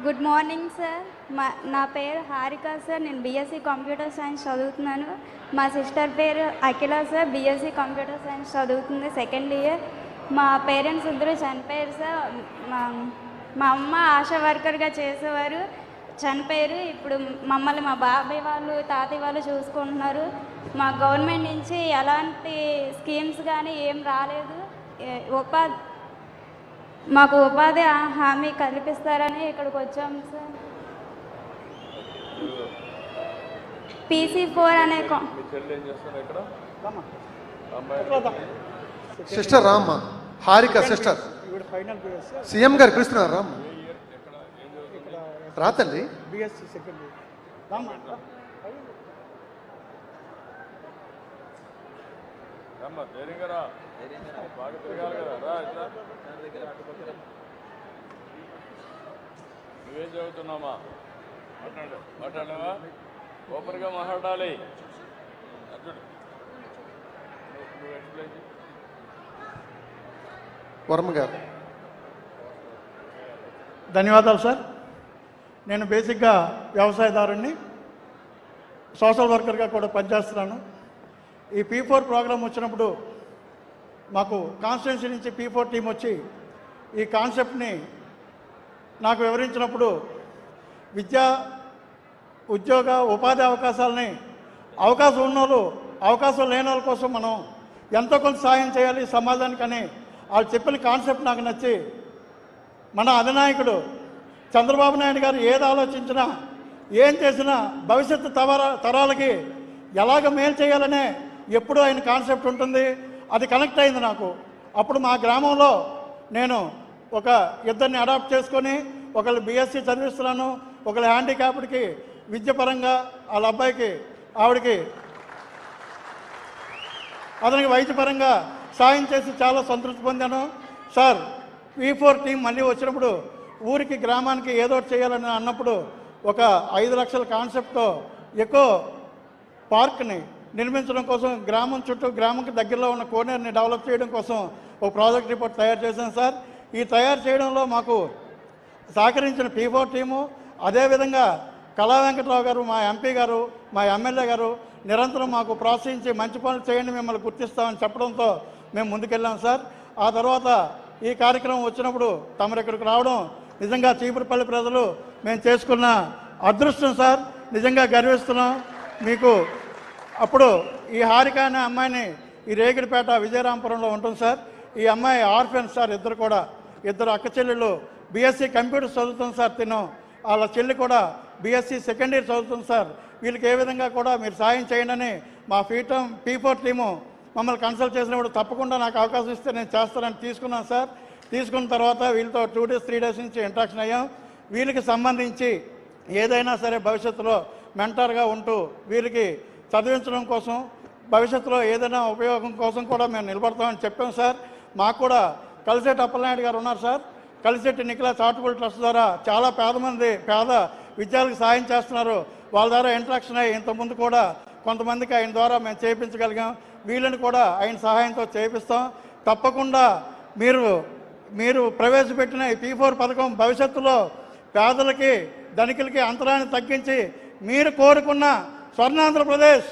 Good morning sir. నా పేరు Harika sir. నేను బీఎస్సీ కంప్యూటర్ సైన్స్ చదువుతున్నాను. మా సిస్టర్ పేరు అఖిల సార్. బీఎస్సీ కంప్యూటర్ సైన్స్ చదువుతుంది, సెకండ్ ఇయర్. మా పేరెంట్స్ ఇద్దరు చనిపోయారు సార్. మా అమ్మ ఆశా వర్కర్గా చేసేవారు, చనిపోయారు. ఇప్పుడు మమ్మల్ని మా బాబాయ్ వాళ్ళు తాతయ్య వాళ్ళు చూసుకుంటున్నారు. మా గవర్నమెంట్ నుంచి ఎలాంటి స్కీమ్స్ కానీ ఏం రాలేదు. మాకు ఉపాధి హామీ కల్పిస్తారని ఇక్కడికి వచ్చాము సార్. PC4 అనే సిస్టర్ రామ్మ, హారిక సిస్టర్. సీఎం గారు పిలుస్తున్నారు రామ్మ. రాతల్లి బిఎస్సి సెకండ్ రామ్మ. నువ్వేం చదువుతున్నామా? మాట్లాడలేవా? ఓపెన్గా మాట్లాడాలి. వర్మ గారు. ధన్యవాదాలు సార్. నేను బేసిక్గా వ్యవసాయదారుణ్ణి, సోషల్ వర్కర్గా కూడా పనిచేస్తున్నాను. ఈ P4 ప్రోగ్రాం వచ్చినప్పుడు మాకు కాన్స్టిట్యున్సీ నుంచి P4 టీం వచ్చి ఈ కాన్సెప్ట్ని నాకు వివరించినప్పుడు విద్యా ఉద్యోగ ఉపాధి అవకాశాలని అవకాశం ఉన్నోళ్ళు అవకాశం లేని వాళ్ళ కోసం మనం ఎంతో కొంత సాయం చేయాలి సమాజానికని వాళ్ళు చెప్పిన కాన్సెప్ట్ నాకు నచ్చి మన అధినాయకుడు చంద్రబాబు నాయుడు గారు ఏది ఆలోచించినా ఏం చేసినా భవిష్యత్తు తరాలకి ఎలాగ మేలు చేయాలనే ఎప్పుడూ ఆయన కాన్సెప్ట్ ఉంటుంది. అది కనెక్ట్ అయింది నాకు. అప్పుడు మా గ్రామంలో నేను ఒక ఇద్దరిని అడాప్ట్ చేసుకొని ఒకళ్ళు బీఎస్సీ చదివిస్తున్నాను, ఒకళ్ళు హ్యాండిక్యాప్డ్కి విద్యపరంగా వాళ్ళ అబ్బాయికి ఆవిడకి అతనికి వైద్యపరంగా సాయం చేసి చాలా సంతృప్తి పొందాను సార్. P4 టీం మళ్ళీ వచ్చినప్పుడు ఊరికి గ్రామానికి ఏదో చేయాలని అన్నప్పుడు ఒక 5 లక్షల కాన్సెప్ట్తో ఎకో పార్క్ని నిర్మించడం కోసం గ్రామం చుట్టూ గ్రామంకి దగ్గరలో ఉన్న కోనేరుని డెవలప్ చేయడం కోసం ఒక ప్రాజెక్ట్ రిపోర్ట్ తయారు చేశాను సార్. ఈ తయారు చేయడంలో మాకు సహకరించిన P4 టీము, అదేవిధంగా కళా వెంకటరావు గారు, మా ఎంపీ గారు, మా ఎమ్మెల్యే గారు నిరంతరం మాకు ప్రోత్సహించి మంచి పనులు చేయండి, మిమ్మల్ని గుర్తిస్తామని చెప్పడంతో మేము ముందుకెళ్ళాం సార్. ఆ తర్వాత ఈ కార్యక్రమం వచ్చినప్పుడు తమరు ఇక్కడికి రావడం నిజంగా చీపురుపల్లి ప్రజలు మేము చేసుకున్న అదృష్టం సార్. నిజంగా గర్విస్తున్నాం మీకు. అప్పుడు ఈ హారిక అనే అమ్మాయిని ఈ రేగిడిపేట విజయరాంపురంలో ఉంటుంది సార్. ఈ అమ్మాయి ఆర్ఫెన్ సార్. ఇద్దరు అక్క చెల్లెళ్ళు బీఎస్సీ కంప్యూటర్స్ చదువుతుంది సార్. వాళ్ళ చెల్లి కూడా బీఎస్సీ సెకండ్ ఇయర్ చదువుతుంది సార్. వీళ్ళకి ఏ విధంగా కూడా మీరు సాయం చేయండి అని మా P4 టీము మమ్మల్ని కన్సల్ట్ చేసినప్పుడు తప్పకుండా నాకు అవకాశం ఇస్తే నేను చేస్తానని తీసుకున్నాను సార్. తీసుకున్న తర్వాత వీళ్ళతో 2 days 3 days నుంచి ఇంట్రాక్షన్ అయ్యాం. వీళ్ళకి సంబంధించి ఏదైనా సరే భవిష్యత్తులో మెంటర్గా ఉంటూ వీళ్ళకి చదివించడం కోసం, భవిష్యత్తులో ఏదైనా ఉపయోగం కోసం కూడా మేము నిలబడతామని చెప్పాం సార్. మాకు కూడా కలిసెట్టి అప్పలనాయుడు గారు ఉన్నారు sir. Kalisetti Nikhila charitable trust ద్వారా చాలా పేద విద్యార్థులకు సాయం చేస్తున్నారు. వాళ్ళ ద్వారా ఇంట్రాక్షన్ అయ్యి ఇంతకుముందు కూడా కొంతమందికి ఆయన ద్వారా మేము చేయించగలిగాం. వీళ్ళని కూడా ఆయన సహాయంతో చేయిస్తాం. తప్పకుండా మీరు ప్రవేశపెట్టిన ఈ P4 పథకం భవిష్యత్తులో పేదలకి ధనికులకి అంతరాన్ని తగ్గించి మీరు కోరుకున్న స్వర్ణాంధ్రప్రదేశ్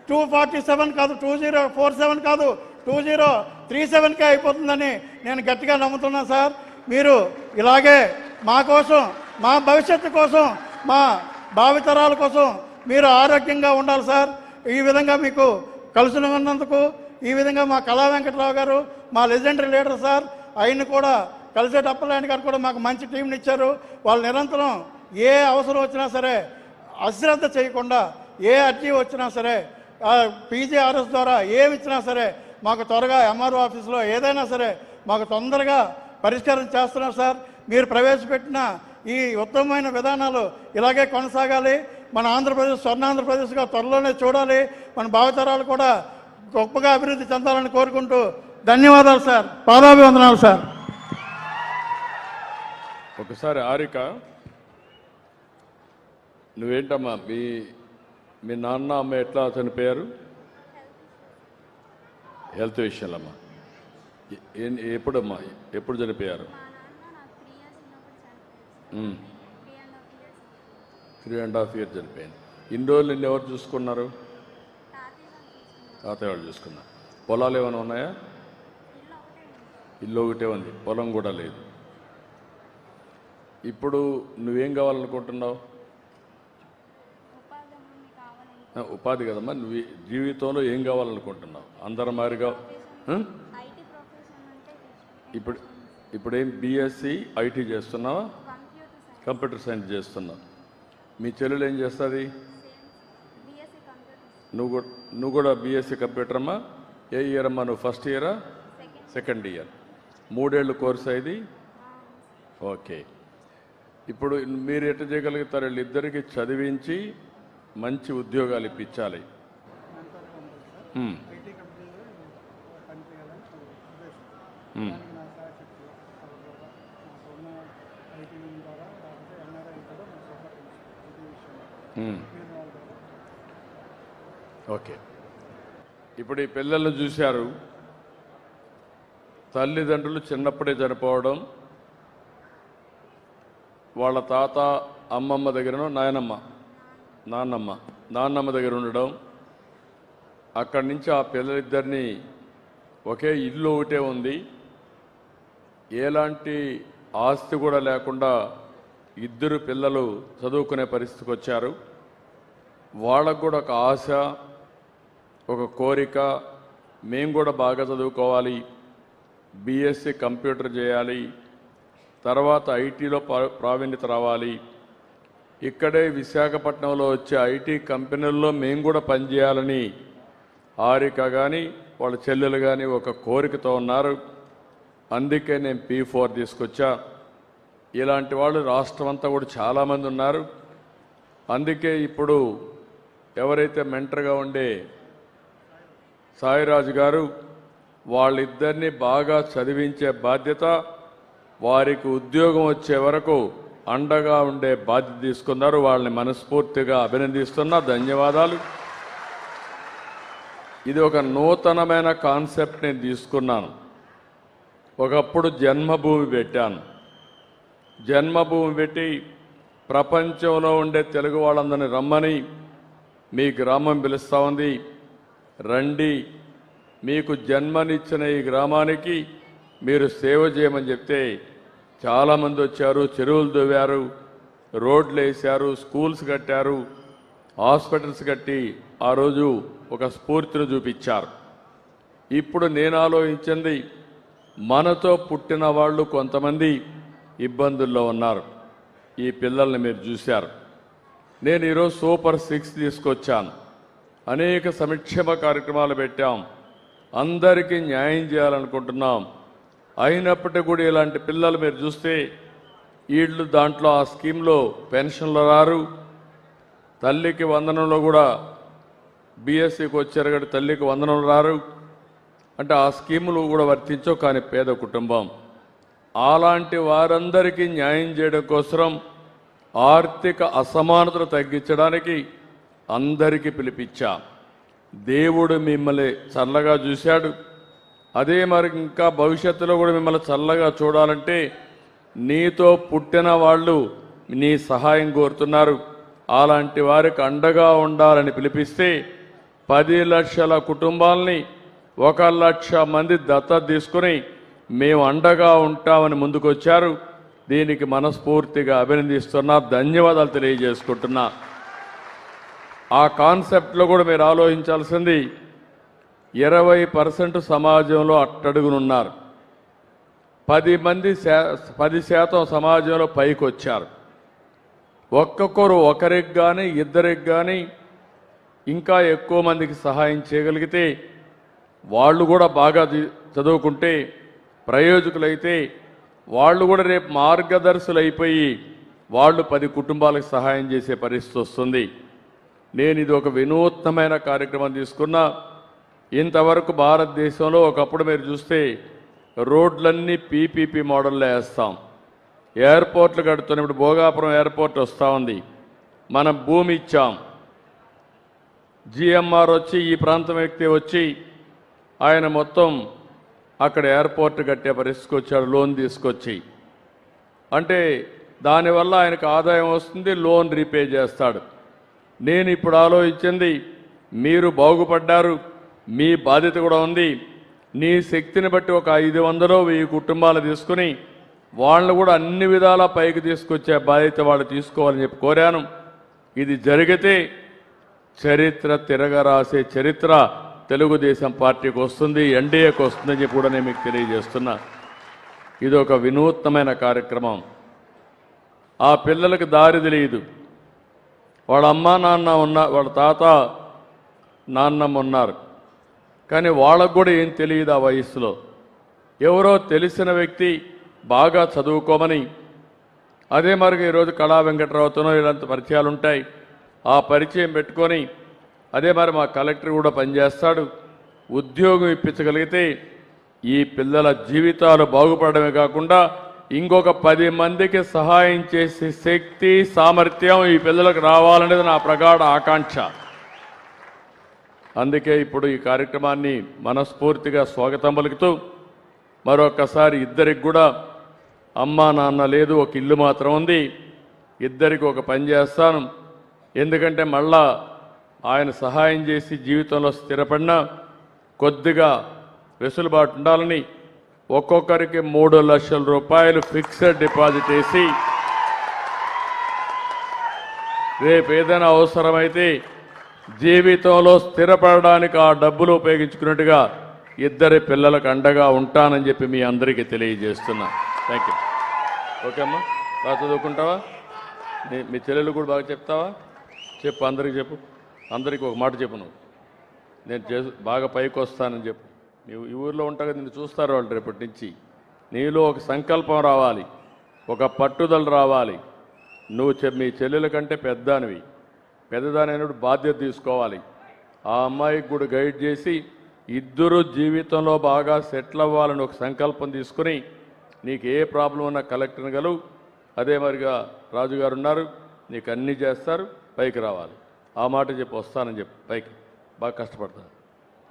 247 కాదు, 2047 కాదు, 2037కే అయిపోతుందని నేను గట్టిగా నమ్ముతున్నాను సార్. మీరు ఇలాగే మా కోసం, మా భవిష్యత్తు కోసం, మా భావితరాల కోసం మీరు ఆరోగ్యంగా ఉండాలి సార్. ఈ విధంగా మీకు కలిసి ఉన్నందుకు, ఈ విధంగా మా కళా వెంకటరావు గారు మా లెజెండరీ లీడర్ సార్, ఆయన కూడా కలిసేటి అప్పలనాయుడు గారు కూడా మాకు మంచి టీంని ఇచ్చారు. వాళ్ళు నిరంతరం ఏ అవసరం వచ్చినా సరే అశ్రద్ధ చేయకుండా, ఏ అర్జీ వచ్చినా సరే PGRS ద్వారా ఏమి ఇచ్చినా సరే మాకు త్వరగా MRO ఆఫీసులో ఏదైనా సరే మాకు తొందరగా పరిష్కారం చేస్తున్నారు సార్. మీరు ప్రవేశపెట్టిన ఈ ఉత్తమమైన విధానాలు ఇలాగే కొనసాగాలి. మన ఆంధ్రప్రదేశ్ స్వర్ణాంధ్రప్రదేశ్గా త్వరలోనే చూడాలి. మన భావితరాలు కూడా గొప్పగా అభివృద్ధి చెందాలని కోరుకుంటూ ధన్యవాదాలు సార్. పాదాభివందనాలు సార్. ఒకసారి హారిక, నువ్వేంటమ్మా మీ నాన్న అమ్మ ఎట్లా చనిపోయారు? హెల్త్ విషయాలమ్మా. ఎప్పుడమ్మా, ఎప్పుడు చనిపోయారు? 3.5 years చనిపోయింది. ఇన్ని రోజులు నిన్ను ఎవరు చూసుకున్నారు? తాతయ్య వాళ్ళు చూసుకున్నారు. పొలాలు ఏమైనా ఉన్నాయా? ఇల్లు ఒకటే ఉంది, పొలం కూడా లేదు. ఇప్పుడు నువ్వేం కావాలనుకుంటున్నావు? ఉపాధి కదమ్మా. నువ్వు జీవితంలో ఏం కావాలనుకుంటున్నావు? అందరం మారిగా ఇప్పుడేం బీఎస్సీ ఐటీ చేస్తున్నావా? కంప్యూటర్ సైన్స్ చేస్తున్నావు. మీ చెల్లెలు ఏం చేస్తుంది? నువ్వు కూడా బీఎస్సీ కంప్యూటర్ అమ్మా. ఏ ఇయర్ అమ్మా నువ్వు? ఫస్ట్ ఇయరా సెకండ్ ఇయర్? 3 ఏళ్ళు కోర్స్ అయింది. ఓకే. ఇప్పుడు మీరు ఎట్లా చేయగలుగుతారు? వీళ్ళిద్దరికి చదివించి మంచి ఉద్యోగాలు ఇప్పించాలి. ఓకే. ఇప్పుడు ఈ పిల్లలను చూశారు. తల్లిదండ్రులు చిన్నప్పుడే చనిపోవడం, వాళ్ళ తాత అమ్మమ్మ దగ్గరనో నాన్నమ్మ దగ్గర ఉండడం, అక్కడి నుంచి ఆ పిల్లలిద్దరినీ ఒకే ఇల్లు ఒకటే ఉంది, ఎలాంటి ఆస్తి కూడా లేకుండా ఇద్దరు పిల్లలు చదువుకునే పరిస్థితికి వచ్చారు. వాళ్ళకు కూడా ఒక ఆశ, ఒక కోరిక, మేము కూడా బాగా చదువుకోవాలి, బీఎస్సీ కంప్యూటర్ చేయాలి, తర్వాత ఐటీలో ప్రావీణ్యత రావాలి, ఇక్కడే విశాఖపట్నంలో వచ్చే ఐటీ కంపెనీల్లో మేము కూడా పనిచేయాలని హారిక కానీ వాళ్ళ చెల్లెలు కానీ ఒక కోరికతో ఉన్నారు. అందుకే నేను P4 తీసుకొచ్చా. ఇలాంటి వాళ్ళు రాష్ట్రం అంతా కూడా చాలామంది ఉన్నారు. అందుకే ఇప్పుడు ఎవరైతే మెంటర్గా ఉండే సాయిరాజు గారు వాళ్ళిద్దరినీ బాగా చదివించే బాధ్యత, వారికి ఉద్యోగం వచ్చే వరకు అండగా ఉండే బాధ్యత తీసుకున్నారు. వాళ్ళని మనస్ఫూర్తిగా అభినందిస్తున్నా. ధన్యవాదాలు. ఇది ఒక నూతనమైన కాన్సెప్ట్ నేను తీసుకున్నాను. ఒకప్పుడు జన్మభూమి పెట్టాను. జన్మభూమి పెట్టి ప్రపంచంలో ఉండే తెలుగు వాళ్ళందరినీ రమ్మని మీ గ్రామం పిలుస్తూ ఉంది. రండి, మీకు జన్మనిచ్చిన ఈ గ్రామానికి మీరు సేవ చేయమని చెప్తే చాలామంది వచ్చారు. చెరువులు దువ్వారు, రోడ్లు వేశారు, స్కూల్స్ కట్టారు, హాస్పిటల్స్ కట్టి ఆ రోజు ఒక స్ఫూర్తిని చూపించారు. ఇప్పుడు నేను ఆలోచించింది, మనతో పుట్టిన వాళ్ళు కొంతమంది ఇబ్బందుల్లో ఉన్నారు. ఈ పిల్లల్ని మీరు చూశారు. నేను ఈరోజు సూపర్ 6 తీసుకొచ్చాను. అనేక సంక్షేమ కార్యక్రమాలు పెట్టాం. అందరికీ న్యాయం చేయాలనుకుంటున్నాం. అయినప్పటికీ కూడా ఇలాంటి పిల్లలు మీరు చూస్తే వీళ్ళు దాంట్లో ఆ స్కీమ్లో పెన్షన్లు రారు. తల్లికి వందనంలో కూడా బీఎస్సీకి వచ్చారు కాబట్టి తల్లికి వందనంలో రారు. అంటే ఆ స్కీములు కూడా వర్తించవు. కానీ పేద కుటుంబం. అలాంటి వారందరికీ న్యాయం చేయడం కోసం, ఆర్థిక అసమానతలు తగ్గించడానికి అందరికీ పిలిపించా. దేవుడు మిమ్మల్ని చల్లగా చూశాడు. అదే మరి ఇంకా భవిష్యత్తులో కూడా మిమ్మల్ని చల్లగా చూడాలంటే నీతో పుట్టిన వాళ్ళు నీ సహాయం కోరుతున్నారు. అలాంటి వారికి అండగా ఉండాలని పిలిపిస్తే 10 లక్షల కుటుంబాలని 1 లక్ష మంది దత్తత తీసుకుని మేము అండగా ఉంటామని ముందుకొచ్చారు. దీనికి మనస్ఫూర్తిగా అభినందిస్తున్నా. ధన్యవాదాలు తెలియజేసుకుంటున్నా. ఆ కాన్సెప్ట్లో కూడా మీరు ఆలోచించాల్సింది, 20% సమాజంలో అట్టడుగునున్నారు. 10% సమాజంలో పైకి వచ్చారు. ఒక్కొక్కరు ఒకరికి కానీ ఇద్దరికి కానీ ఇంకా ఎక్కువ మందికి సహాయం చేయగలిగితే, వాళ్ళు కూడా బాగా చదువుకుంటే ప్రయోజకులైతే, వాళ్ళు కూడా రేపు మార్గదర్శులు అయిపోయి వాళ్ళు 10 కుటుంబాలకు సహాయం చేసే పరిస్థితి వస్తుంది. నేను ఇది ఒక వినూత్నమైన కార్యక్రమం తీసుకున్నా. ఇంతవరకు భారతదేశంలో ఒకప్పుడు మీరు చూస్తే రోడ్లన్నీ PPP మోడల్లో వేస్తాం. ఎయిర్పోర్ట్లు కడుతున్నాం. ఇప్పుడు భోగాపురం ఎయిర్పోర్ట్ వస్తూ ఉంది. మనం భూమి ఇచ్చాం. GMR వచ్చి ఈ ప్రాంతం వ్యక్తి వచ్చి ఆయన మొత్తం అక్కడ ఎయిర్పోర్ట్ కట్టే పరిస్థితికి వచ్చాడు, లోన్ తీసుకొచ్చి. అంటే దానివల్ల ఆయనకు ఆదాయం వస్తుంది, లోన్ రీపే చేస్తాడు. నేను ఇప్పుడు ఆలోచించింది, మీరు బాగుపడ్డారు, మీ బాధ్యత కూడా ఉంది. నీ శక్తిని బట్టి ఒక 500-1000 కుటుంబాలు తీసుకుని వాళ్ళని కూడా అన్ని విధాలా పైకి తీసుకొచ్చే బాధ్యత వాళ్ళు తీసుకోవాలని చెప్పి కోరాను. ఇది జరిగితే చరిత్ర తిరగరాసే చరిత్ర తెలుగుదేశం పార్టీకి వస్తుంది, ఎన్డీఏకి వస్తుందని చెప్పి కూడా నేను మీకు తెలియజేస్తున్నా. ఇది ఒక వినూత్నమైన కార్యక్రమం. ఆ పిల్లలకు దారి తెలియదు. వాళ్ళ అమ్మ నాన్న వాళ్ళ తాత నాన్నమ్మ ఉన్నారు, కానీ వాళ్ళకు కూడా ఏం తెలియదు ఆ వయసులో. ఎవరో తెలిసిన వ్యక్తి బాగా చదువుకోమని, అదే మరిగా ఈరోజు కళా వెంకటరావుతోనో ఇలాంటి పరిచయాలు ఉంటాయి, ఆ పరిచయం పెట్టుకొని అదే మరి మా కలెక్టర్ కూడా పనిచేస్తాడు, ఉద్యోగం ఇప్పించగలిగితే ఈ పిల్లల జీవితాలు బాగుపడమే కాకుండా ఇంకొక 10 మందికి సహాయం చేసే శక్తి సామర్థ్యం ఈ పిల్లలకు రావాలనేది నా ప్రగాఢ ఆకాంక్ష. అందుకే ఇప్పుడు ఈ కార్యక్రమాన్ని మనస్ఫూర్తిగా స్వాగతం పలుకుతూ మరొకసారి ఇద్దరికి కూడా అమ్మా నాన్న లేదు, ఒక ఇల్లు మాత్రం ఉంది, ఇద్దరికి ఒక పని చేస్తాను. ఎందుకంటే మళ్ళా ఆయన సహాయం చేసి జీవితంలో స్థిరపడినా కొద్దిగా వెసులుబాటు ఉండాలని ఒక్కొక్కరికి 3 లక్షల రూపాయలు ఫిక్స్డ్ డిపాజిట్ వేసి రేపు ఏదైనా అవసరమైతే జీవితంలో స్థిరపడడానికి ఆ డబ్బులు ఉపయోగించుకున్నట్టుగా ఇద్దరి పిల్లలకు అండగా ఉంటానని చెప్పి మీ అందరికీ తెలియజేస్తున్నా. Thank you. ఓకే అమ్మా, బాగా చదువుకుంటావా? మీ చెల్లెలు కూడా బాగా చెప్తావా? చెప్పు, అందరికీ చెప్పు. అందరికీ ఒక మాట చెప్పు, నువ్వు నేను బాగా పైకి వస్తానని చెప్పు. నువ్వు ఈ ఊరిలో ఉంటా కదా, నిన్ను చూస్తారు వాళ్ళు రేపటి నుంచి. నీలో ఒక సంకల్పం రావాలి, ఒక పట్టుదల రావాలి. నువ్వు మీ చెల్లెల కంటే పెద్దదానైనప్పుడు బాధ్యత తీసుకోవాలి. ఆ అమ్మాయికి కూడా గైడ్ చేసి ఇద్దరు జీవితంలో బాగా సెటిల్ అవ్వాలని ఒక సంకల్పం తీసుకుని నీకు ఏ ప్రాబ్లం ఉన్నా కలెక్టర్ని గలవు. అదే మరిగా రాజుగారు ఉన్నారు, నీకు అన్నీ చేస్తారు, పైకి రావాలి. ఆ మాట చెప్పి వస్తానని చెప్పి పైకి బాగా కష్టపడతాను.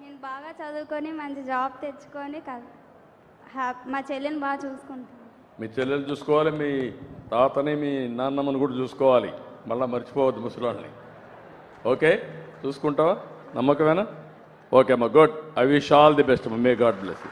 నేను బాగా చదువుకొని మంచి జాబ్ తెచ్చుకొని మా చెల్లిని బాగా చూసుకుంటాను. మీ చెల్లెలు చూసుకోవాలి, మీ తాతని మీ నాన్నమ్మని కూడా చూసుకోవాలి. మళ్ళీ మర్చిపోవద్దు ముసలాళ్ళని. ఓకే, చూసుకుంటావా? నమ్మకమేనా? ఓకే అమ్మా, good. I wish all the best అమ్మా. May God bless you.